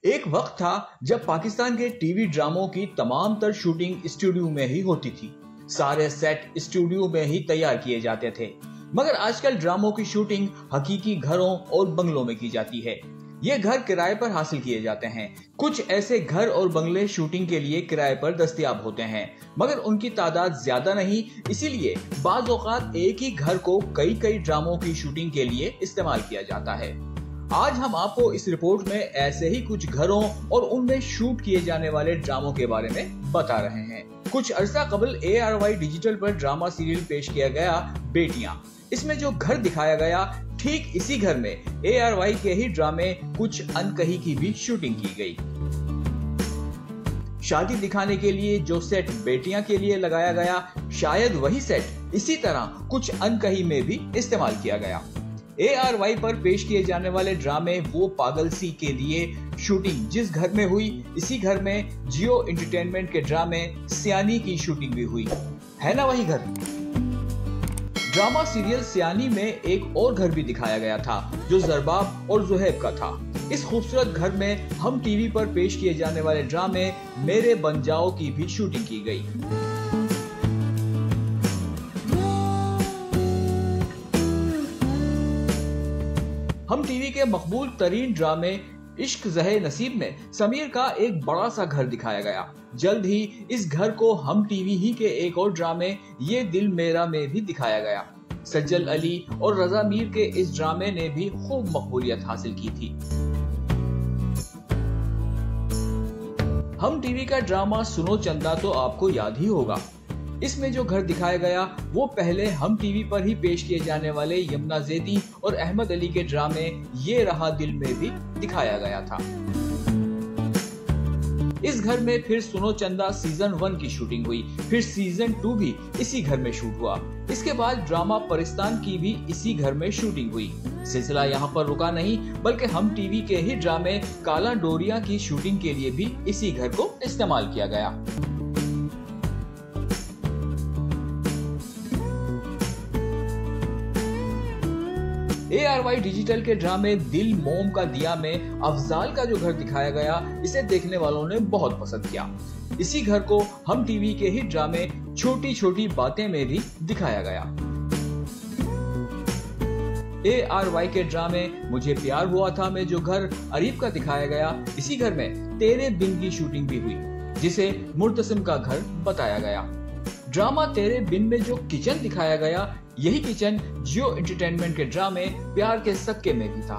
एक वक्त था जब पाकिस्तान के टीवी ड्रामों की तमाम तर शूटिंग स्टूडियो में ही होती थी। सारे सेट स्टूडियो में ही तैयार किए जाते थे। मगर आजकल ड्रामों की शूटिंग हकीकी घरों और बंगलों में की जाती है। ये घर किराए पर हासिल किए जाते हैं। कुछ ऐसे घर और बंगले शूटिंग के लिए किराए पर दस्तयाब होते हैं, मगर उनकी तादाद ज्यादा नहीं। इसीलिए बाज़ औक़ात एक ही घर को कई कई ड्रामों की शूटिंग के लिए इस्तेमाल किया जाता है। आज हम आपको इस रिपोर्ट में ऐसे ही कुछ घरों और उनमें शूट किए जाने वाले ड्रामों के बारे में बता रहे हैं। कुछ अरसा कबल ARY डिजिटल पर ड्रामा सीरियल पेश किया गया बेटियां। इसमें जो घर दिखाया गया, ठीक इसी घर में ARY के ही ड्रामे कुछ अनकही की भी शूटिंग की गई। शादी दिखाने के लिए जो सेट बेटियां के लिए लगाया गया, शायद वही सेट इसी तरह कुछ अनकही में भी इस्तेमाल किया गया। ARY पर पेश किए जाने वाले ड्रामे वो पागल सी के लिए शूटिंग जिस घर में हुई, इसी घर में जियो एंटरटेनमेंट के ड्रामे सियानी की शूटिंग भी हुई। है ना वही घर? ड्रामा सीरियल सियानी में एक और घर भी दिखाया गया था जो जरबाब और जुहैब का था। इस खूबसूरत घर में हम टीवी पर पेश किए जाने वाले ड्रामे मेरे बन जाओ की भी शूटिंग की गई। हम टीवी के मकबूल तरीन ड्रामे इश्क ज़हे नसीब में समीर का एक बड़ा सा घर दिखाया गया। जल्द ही इस घर को हम टीवी ही के एक और ड्रामे ये दिल मेरा में भी दिखाया गया। सज्जल अली और रजा मीर के इस ड्रामे ने भी खूब मकबूलियत हासिल की थी। हम टीवी का ड्रामा सुनो चंदा तो आपको याद ही होगा। इसमें जो घर दिखाया गया वो पहले हम टीवी पर ही पेश किए जाने वाले यमुना ज़ैदी और अहमद अली के ड्रामे ये रहा दिल में भी दिखाया गया था। इस घर में फिर सुनो चंदा सीजन 1 की शूटिंग हुई, फिर सीजन 2 भी इसी घर में शूट हुआ। इसके बाद ड्रामा परिस्तान की भी इसी घर में शूटिंग हुई। सिलसिला यहाँ पर रुका नहीं, बल्कि हम टीवी के ही ड्रामे काला डोरिया की शूटिंग के लिए भी इसी घर को इस्तेमाल किया गया। ARY डिजिटल के ड्रामे दिल मोम का दिया में अफजाल का जो घर दिखाया गया, इसे देखने वालों ने बहुत पसंद किया। इसी घर को हम टीवी के ही ड्रामे छोटी छोटी बातें में भी दिखाया गया। ARY के ड्रामे मुझे प्यार हुआ था में जो घर अरीफ का दिखाया गया, इसी घर में तेरे बिन की शूटिंग भी हुई, जिसे मुर्तसिम का घर बताया गया। ड्रामा तेरे बिन में जो किचन दिखाया गया, यही किचन जियो एंटरटेनमेंट के ड्रामे प्यार के सक्के में भी था।